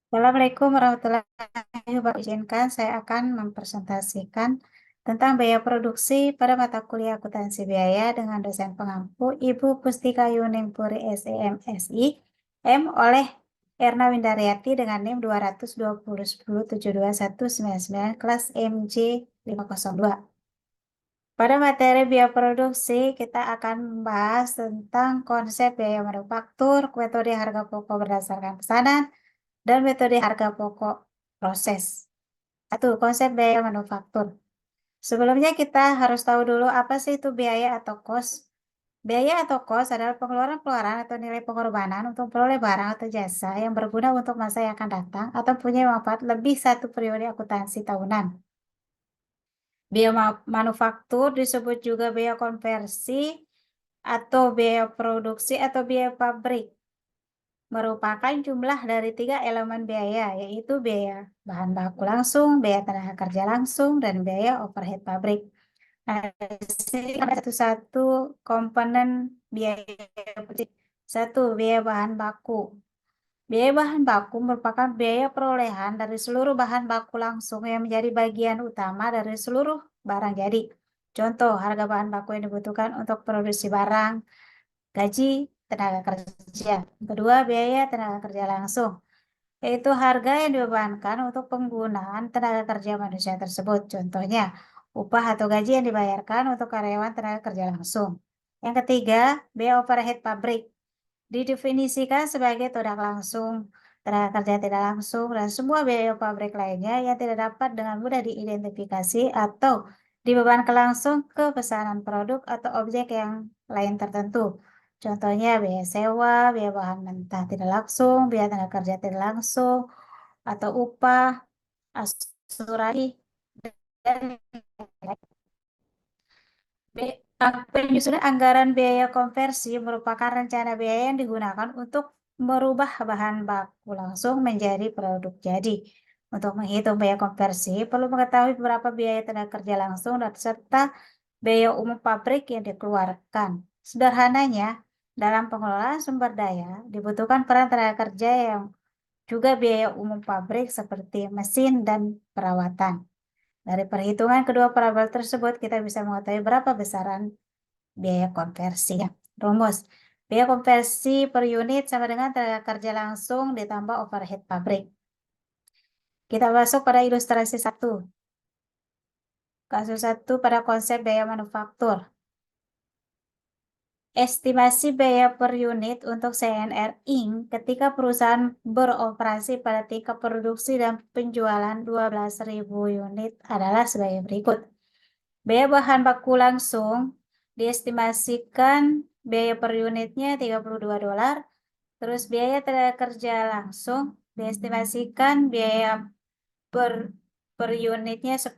Assalamualaikum warahmatullahi wabarakatuh. Izinkan saya akan mempresentasikan tentang biaya produksi pada mata kuliah akuntansi biaya dengan dosen pengampu Ibu Pustika Yuningpuri SEMSI M oleh Erna Windaryati dengan NIM 22010729199 kelas MJ 502. Pada materi biaya produksi, kita akan membahas tentang konsep biaya manufaktur, metode harga pokok berdasarkan pesanan, dan metode harga pokok proses. Satu, konsep biaya manufaktur. Sebelumnya kita harus tahu dulu apa sih itu biaya atau cost. Biaya atau cost adalah pengeluaran-pengeluaran atau nilai pengorbanan untuk memperoleh barang atau jasa yang berguna untuk masa yang akan datang atau punya manfaat lebih satu periode akuntansi tahunan. Biaya manufaktur disebut juga biaya konversi atau biaya produksi atau biaya pabrik. Merupakan jumlah dari 3 elemen biaya, yaitu biaya bahan baku langsung, biaya tenaga kerja langsung, dan biaya overhead pabrik. Nah, di sini ada satu-satu komponen biaya. Satu, biaya bahan baku. Biaya bahan baku merupakan biaya perolehan dari seluruh bahan baku langsung yang menjadi bagian utama dari seluruh barang jadi. Contoh, harga bahan baku yang dibutuhkan untuk produksi barang, gaji tenaga kerja. Kedua, biaya tenaga kerja langsung, yaitu harga yang dibebankan untuk penggunaan tenaga kerja manusia tersebut. Contohnya, upah atau gaji yang dibayarkan untuk karyawan tenaga kerja langsung. Yang ketiga, biaya overhead pabrik. Didefinisikan sebagai tidak langsung, tenaga kerja tidak langsung, dan semua biaya pabrik lainnya yang tidak dapat dengan mudah diidentifikasi atau dibebankan langsung ke pesanan produk atau objek yang lain tertentu. Contohnya biaya sewa, biaya bahan mentah tidak langsung, biaya tenaga kerja tidak langsung, atau upah, asuransi, dan penyusunan anggaran biaya konversi merupakan rencana biaya yang digunakan untuk merubah bahan baku langsung menjadi produk jadi. Untuk menghitung biaya konversi, perlu mengetahui berapa biaya tenaga kerja langsung dan serta biaya umum pabrik yang dikeluarkan. Sederhananya, dalam pengelolaan sumber daya, dibutuhkan peran tenaga kerja yang juga biaya umum pabrik seperti mesin dan perawatan. Dari perhitungan kedua variabel tersebut, kita bisa mengetahui berapa besaran biaya konversi. Rumus. Biaya konversi per unit sama dengan tenaga kerja langsung ditambah overhead pabrik. Kita masuk pada ilustrasi 1. Kasus 1 pada konsep biaya manufaktur. Estimasi biaya per unit untuk CNR Inc. ketika perusahaan beroperasi pada tingkat produksi dan penjualan 12.000 unit adalah sebagai berikut. Biaya bahan baku langsung diestimasikan biaya per unitnya $32. Terus biaya tenaga kerja langsung diestimasikan biaya per per unitnya $10.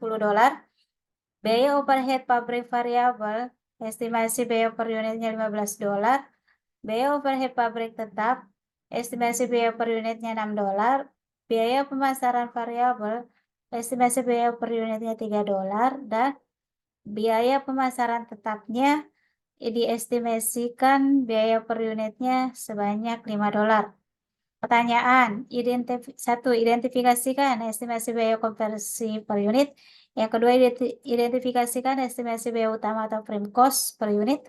Biaya overhead pabrik variabel estimasi biaya per unitnya $15. Biaya overhead pabrik tetap estimasi biaya per unitnya $6. Biaya pemasaran variabel estimasi biaya per unitnya $3 dan biaya pemasaran tetapnya diestimasikan biaya per unitnya sebanyak $5. Pertanyaan, 1. Identifikasikan estimasi biaya konversi per unit. Yang kedua, identifikasikan estimasi biaya utama atau prime cost per unit.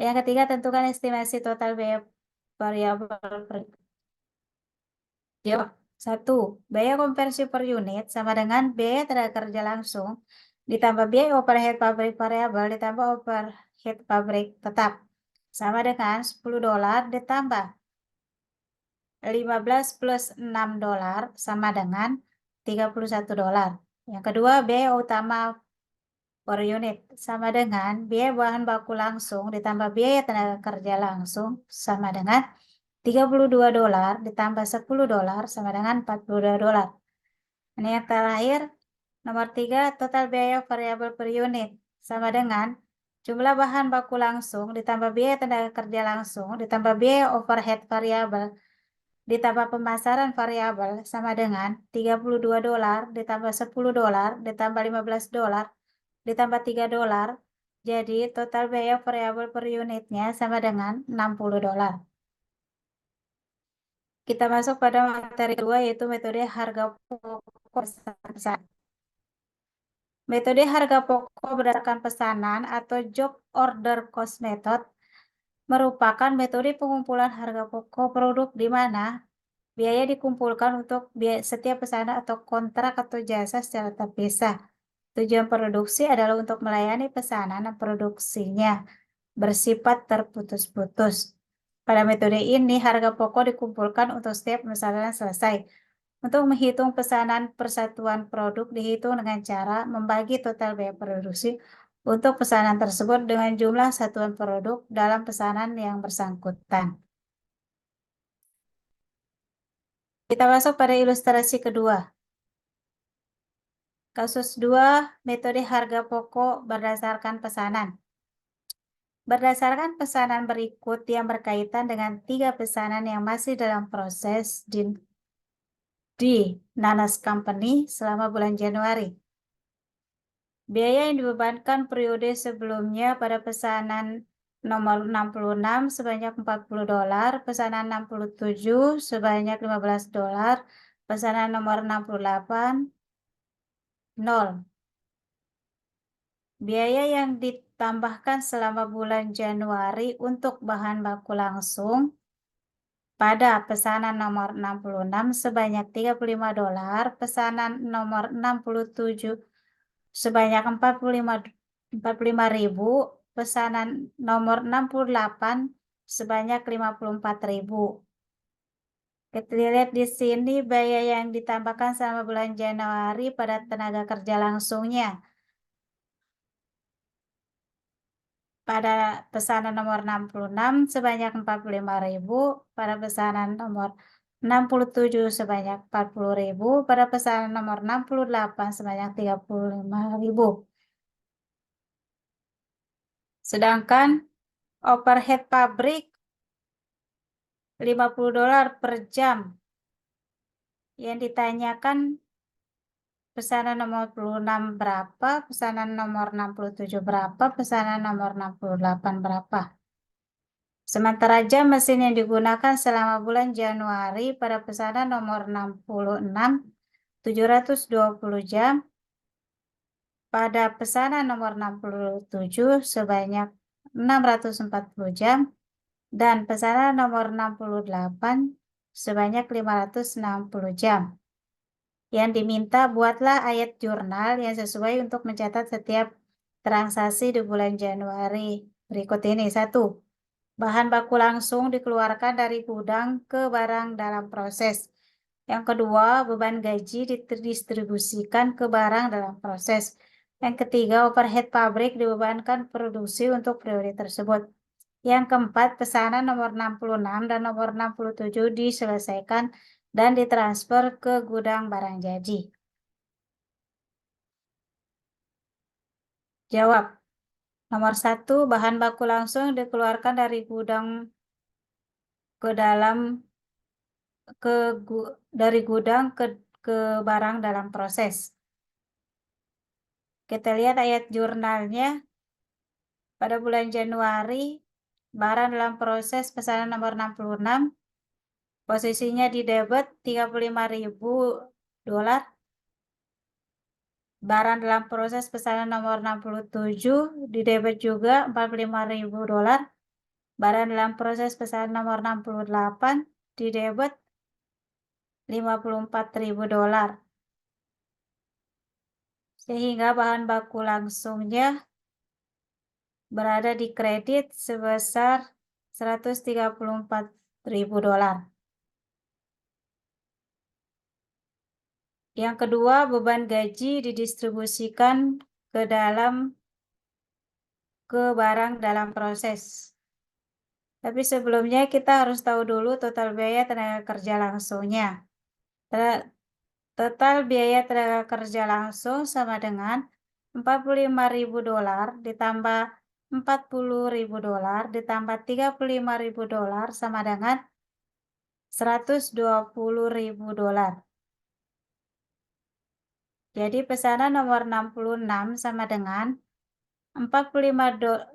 Yang ketiga, tentukan estimasi total biaya variabel per Jawab. 1. Biaya konversi per unit sama dengan biaya tenaga kerja langsung ditambah biaya overhead pabrik variabel ditambah overhead pabrik tetap sama dengan $10 ditambah 15 plus $6 sama dengan $31. Yang kedua, biaya utama per unit sama dengan biaya bahan baku langsung ditambah biaya tenaga kerja langsung sama dengan $32 ditambah $10 sama dengan $42. Ini yang terakhir, nomor 3, total biaya variabel per unit sama dengan jumlah bahan baku langsung ditambah biaya tenaga kerja langsung ditambah biaya overhead variabel ditambah pemasaran variabel sama dengan $32 ditambah $10 ditambah $15 ditambah $3. Jadi total biaya variabel per unitnya sama dengan $60. Kita masuk pada materi kedua, yaitu metode harga pokok pesan. Metode harga pokok berdasarkan pesanan atau job order cost method merupakan metode pengumpulan harga pokok produk di mana biaya dikumpulkan untuk setiap pesanan atau kontrak atau jasa secara terpisah. Tujuan produksi adalah untuk melayani pesanan dan produksinya bersifat terputus-putus. Pada metode ini, harga pokok dikumpulkan untuk setiap pesanan selesai. Untuk menghitung pesanan persatuan produk dihitung dengan cara membagi total biaya produksi untuk pesanan tersebut dengan jumlah satuan produk dalam pesanan yang bersangkutan. Kita masuk pada ilustrasi kedua. Kasus 2, metode harga pokok berdasarkan pesanan. Berdasarkan pesanan berikut yang berkaitan dengan 3 pesanan yang masih dalam proses di Nanas Company selama bulan Januari. Biaya yang dibebankan periode sebelumnya pada pesanan nomor 66 sebanyak $40, pesanan 67 sebanyak $15, pesanan nomor 68 0. Biaya yang ditambahkan selama bulan Januari untuk bahan baku langsung pada pesanan nomor 66 sebanyak $35, pesanan nomor 67 sebanyak 45.000, pesanan nomor 68 sebanyak 54.000. Kita lihat di sini biaya yang ditambahkan selama bulan Januari pada tenaga kerja langsungnya. Pada pesanan nomor 66 sebanyak 45.000, pada pesanan nomor 67 sebanyak 40.000, pada pesanan nomor 68 sebanyak 35.000. Sedangkan overhead pabrik $50 per jam. Yang ditanyakan pesanan nomor 66 berapa, pesanan nomor 67 berapa, pesanan nomor 68 berapa. Sementara jam mesin yang digunakan selama bulan Januari pada pesanan nomor 66 720 jam, pada pesanan nomor 67 sebanyak 640 jam, dan pesanan nomor 68 sebanyak 560 jam. Yang diminta, buatlah ayat jurnal yang sesuai untuk mencatat setiap transaksi di bulan Januari. Berikut ini. 1. Bahan baku langsung dikeluarkan dari gudang ke barang dalam proses. Yang kedua, beban gaji didistribusikan ke barang dalam proses. Yang ketiga, overhead pabrik dibebankan produksi untuk periode tersebut. Yang keempat, pesanan nomor 66 dan nomor 67 diselesaikan dan ditransfer ke gudang barang jadi. Jawab. Nomor 1, bahan baku langsung dikeluarkan dari gudang dari gudang ke barang dalam proses. Kita lihat ayat jurnalnya. Pada bulan Januari, barang dalam proses pesanan nomor 66, posisinya di debit $35.000. Barang dalam proses pesanan nomor 67 di debit juga $45.000. Barang dalam proses pesanan nomor 68 di debit $54.000. Sehingga bahan baku langsungnya berada di kredit sebesar $134.000. Yang kedua, beban gaji didistribusikan ke barang dalam proses. Tapi sebelumnya kita harus tahu dulu total biaya tenaga kerja langsungnya. Total biaya tenaga kerja langsung sama dengan $45.000 ditambah $40.000 ditambah $35.000 sama dengan $120.000. Jadi pesanan nomor 66 sama dengan $45.000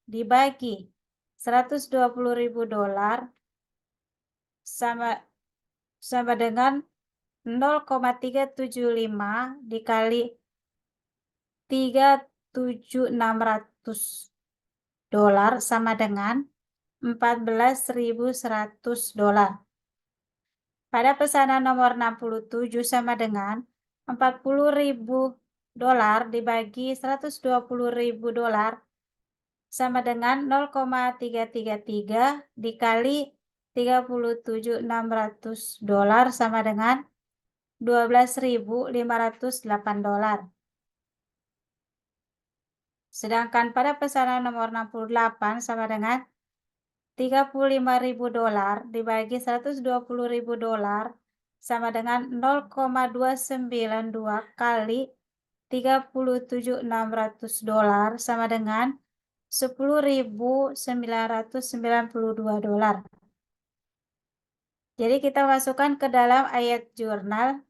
dibagi $120.000 sama dengan 0,375 dikali 3.600 dolar sama dengan 14.100 dolar. Pada pesanan nomor 67 sama dengan 40.000 dolar dibagi 120.000 dolar sama dengan 0,333 dikali 37.600 dolar sama dengan 12.508 dolar. Sedangkan pada pesanan nomor 68 sama dengan 35.000 dolar dibagi 120.000 dolar sama dengan 0,292 kali 37.600 dolar sama dengan 10.992 dolar. Jadi kita masukkan ke dalam ayat jurnal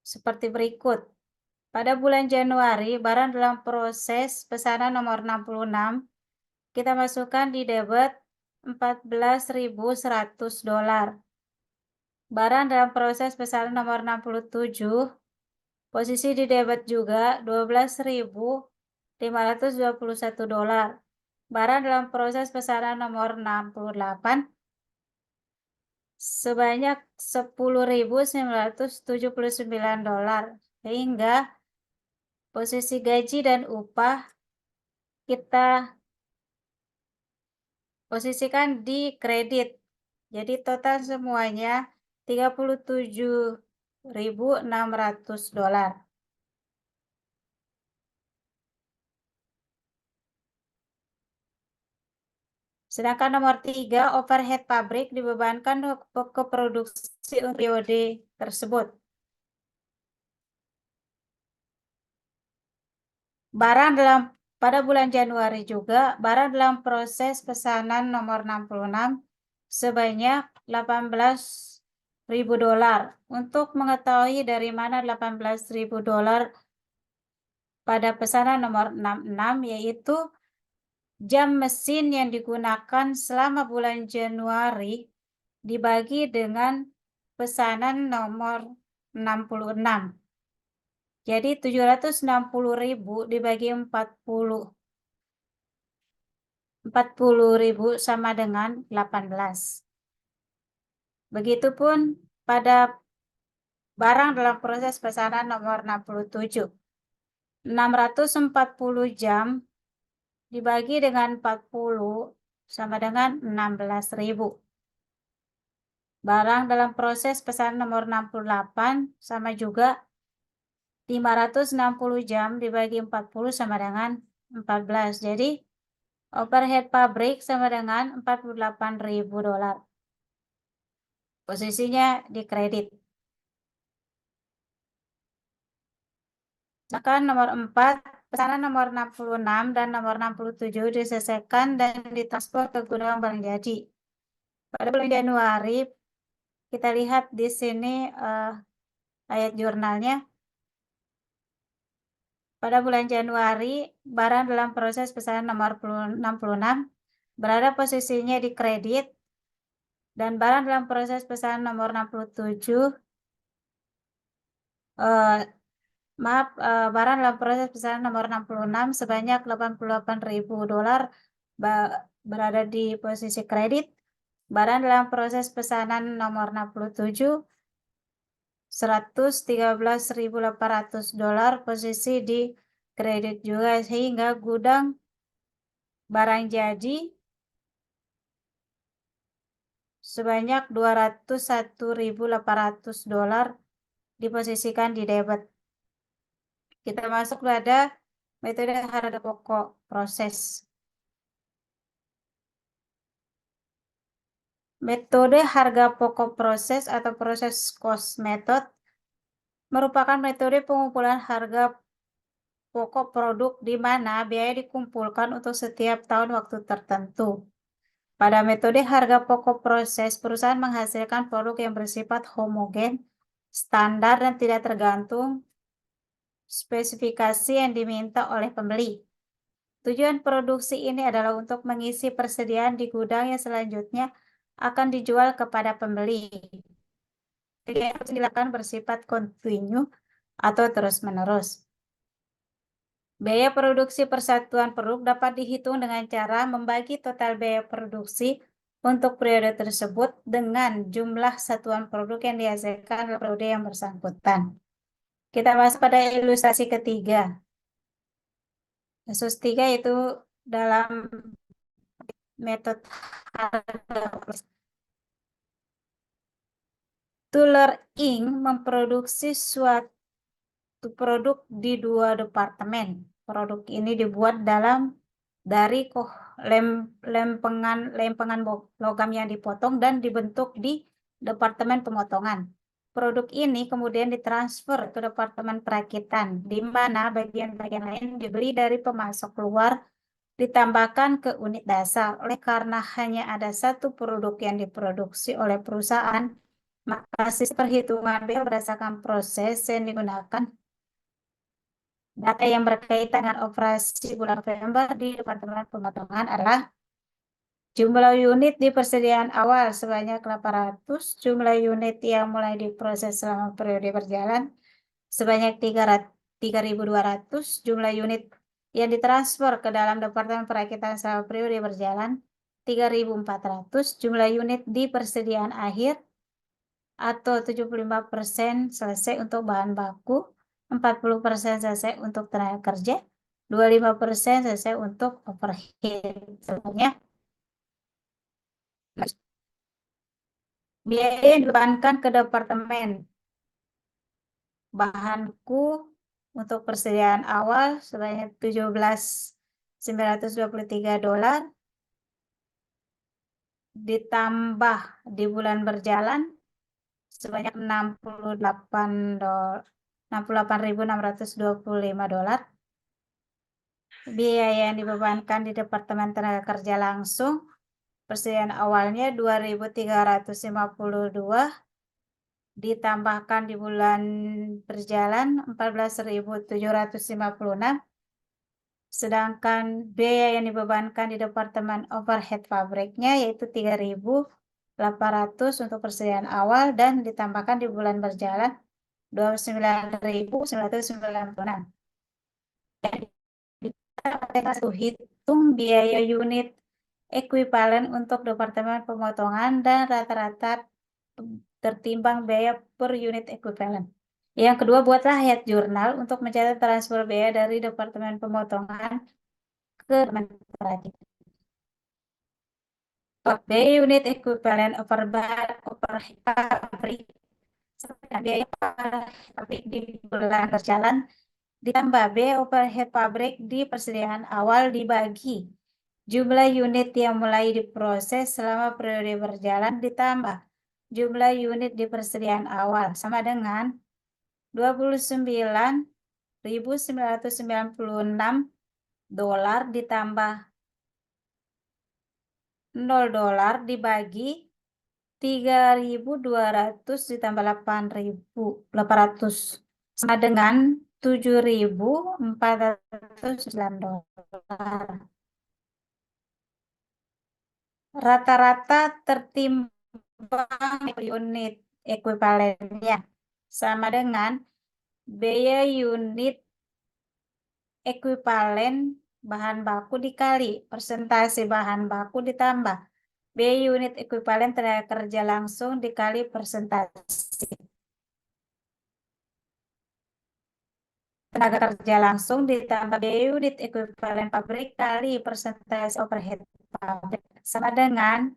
seperti berikut. Pada bulan Januari, barang dalam proses pesanan nomor 66, kita masukkan di debit 14.100 dolar. Barang dalam proses pesanan nomor 67, posisi di debit juga 12.521 dolar. Barang dalam proses pesanan nomor 68, sebanyak 10.979 dolar. Sehingga posisi gaji dan upah kita posisikan di kredit. Jadi total semuanya 37.600 dolar. Sedangkan nomor 3, overhead pabrik dibebankan ke produksi untuk periode tersebut. Pada bulan Januari juga, barang dalam proses pesanan nomor 66 sebanyak 18.000 dolar. Untuk mengetahui dari mana 18.000 dolar pada pesanan nomor 66, yaitu jam mesin yang digunakan selama bulan Januari dibagi dengan pesanan nomor 66. Jadi 760.000 dibagi 40.000 sama dengan 18. Begitupun pada barang dalam proses pesanan nomor 67. 640 jam dibagi dengan 40 sama dengan 16.000. Barang dalam proses pesanan nomor 68 sama juga 560 jam dibagi 40 sama dengan 14. Jadi overhead pabrik sama dengan 48.000 dolar. Posisinya di kredit. Sedangkan nomor 4, pesanan nomor 66 dan nomor 67 diselesaikan dan ditransfer ke gudang barang jadi. Pada bulan Januari, kita lihat di sini ayat jurnalnya. Pada bulan Januari, barang dalam proses pesanan nomor 66 berada posisinya di kredit dan barang dalam proses pesanan nomor 67 barang dalam proses pesanan nomor 66 sebanyak 88.000 dolar berada di posisi kredit. Barang dalam proses pesanan nomor 67 113.800 dolar posisi di kredit juga, sehingga gudang barang jadi sebanyak 201.800 dolar diposisikan di debit. Kita masuk pada metode harga pokok proses. Metode harga pokok proses atau proses cost method merupakan metode pengumpulan harga pokok produk di mana biaya dikumpulkan untuk setiap tahun waktu tertentu. Pada metode harga pokok proses, perusahaan menghasilkan produk yang bersifat homogen, standar, dan tidak tergantung spesifikasi yang diminta oleh pembeli. Tujuan produksi ini adalah untuk mengisi persediaan di gudang yang selanjutnya akan dijual kepada pembeli. Jadi harus dilakukan bersifat kontinu atau terus-menerus. Biaya produksi persatuan produk dapat dihitung dengan cara membagi total biaya produksi untuk periode tersebut dengan jumlah satuan produk yang dihasilkan dalam periode yang bersangkutan. Kita bahas pada ilustrasi ketiga. Kasus 3 itu dalam metode Tuller Inc. memproduksi suatu produk di 2 departemen. Produk ini dibuat dari lempengan logam yang dipotong dan dibentuk di departemen pemotongan. Produk ini kemudian ditransfer ke departemen perakitan, di mana bagian-bagian lain dibeli dari pemasok luar ditambahkan ke unit dasar. Oleh karena hanya ada satu produk yang diproduksi oleh perusahaan, maka sistem perhitungan biaya berdasarkan proses yang digunakan data yang berkaitan dengan operasi bulan November di Departemen Pemotongan adalah jumlah unit di persediaan awal sebanyak 800, jumlah unit yang mulai diproses selama periode berjalan sebanyak 3.200, jumlah unit yang ditransfer ke dalam Departemen Perakitan selama periode berjalan 3.400, jumlah unit di persediaan akhir atau 75% selesai untuk bahan baku, 40% selesai untuk tenaga kerja, 25% selesai untuk overhead. Sebenarnya biaya yang dibebankan ke departemen bahanku untuk persediaan awal sebanyak $17.923 ditambah di bulan berjalan sebanyak $68.625. Biaya yang dibebankan di Departemen Tenaga Kerja langsung persediaan awalnya 2.352 ditambahkan di bulan berjalan 14.756, sedangkan biaya yang dibebankan di Departemen Overhead pabriknya yaitu 3.800 untuk persediaan awal dan ditambahkan di bulan berjalan 29.996. Jadi kita hitung biaya unit ekuivalen untuk Departemen Pemotongan dan rata-rata tertimbang biaya per unit ekuivalen. Yang kedua, buatlah head jurnal untuk mencatat transfer biaya dari Departemen Pemotongan ke Departemen Perakitan. Biaya unit ekuivalen pabrik biaya pabrik di bulan berjalan ditambah biaya overhead pabrik di persediaan awal dibagi jumlah unit yang mulai diproses selama periode berjalan ditambah jumlah unit di persediaan awal sama dengan $29.996 ditambah $0 dibagi 3.200 ditambah 8.800 sama dengan $7.409. Rata-rata tertimbang unit ekuivalennya sama dengan biaya unit ekuivalen bahan baku dikali persentase bahan baku ditambah biaya unit ekuivalen tenaga kerja langsung dikali persentase tenaga kerja langsung ditambah biaya unit ekuivalen pabrik kali persentase overhead pabrik sama dengan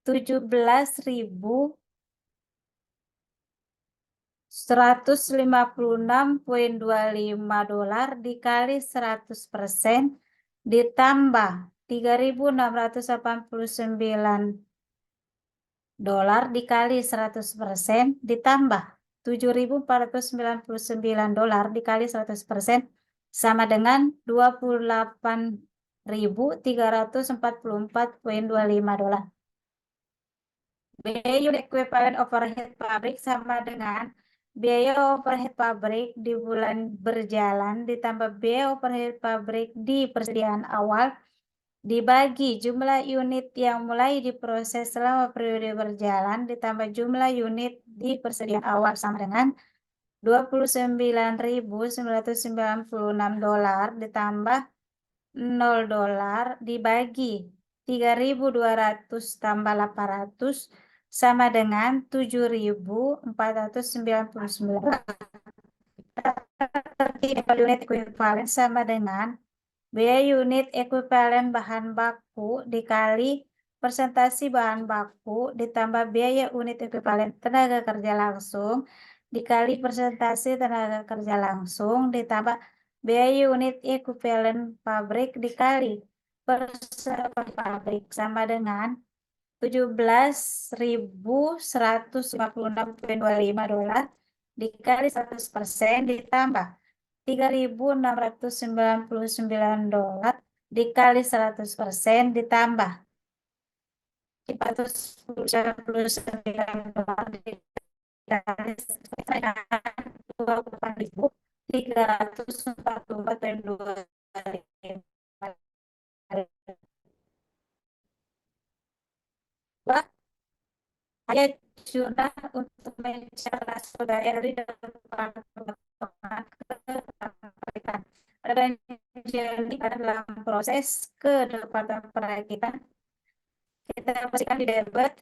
$17.156.25 dikali 100% ditambah $3.689 dikali 100% ditambah $7.499 dikali 100% sama dengan $28.344.25. Biaya unit ekuivalen overhead pabrik sama dengan biaya overhead pabrik di bulan berjalan ditambah biaya overhead pabrik di persediaan awal dibagi jumlah unit yang mulai diproses selama periode berjalan ditambah jumlah unit di persediaan awal sama dengan $29.996 ditambah $0 dibagi 3.200 tambah 800 sama dengan 7.499. Unit ekuivalen sama dengan biaya unit ekuivalen bahan baku dikali persentasi bahan baku ditambah biaya unit ekuivalen tenaga kerja langsung dikali persentase tenaga kerja langsung ditambah biaya unit ekuivalen pabrik dikali persentase pabrik sama dengan $17.156,25 dikali 100% ditambah $3.699 dikali 100% ditambah $499 dikali 28.344,25. Saya sudah untuk mencara saudara dari perakitan. Dan jadi dalam proses ke departemen perakitan kita pastikan di debit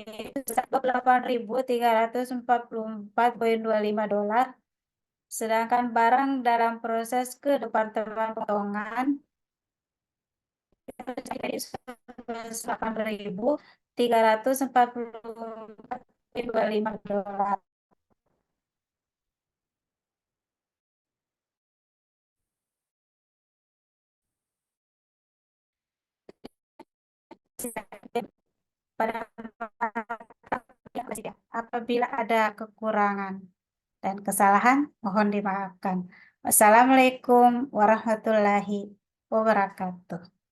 $8.344,25, sedangkan barang dalam proses ke departemen potongan $8.344,25. Pada apabila ada kekurangan dan kesalahan mohon dimaafkan. Wassalamualaikum warahmatullahi wabarakatuh.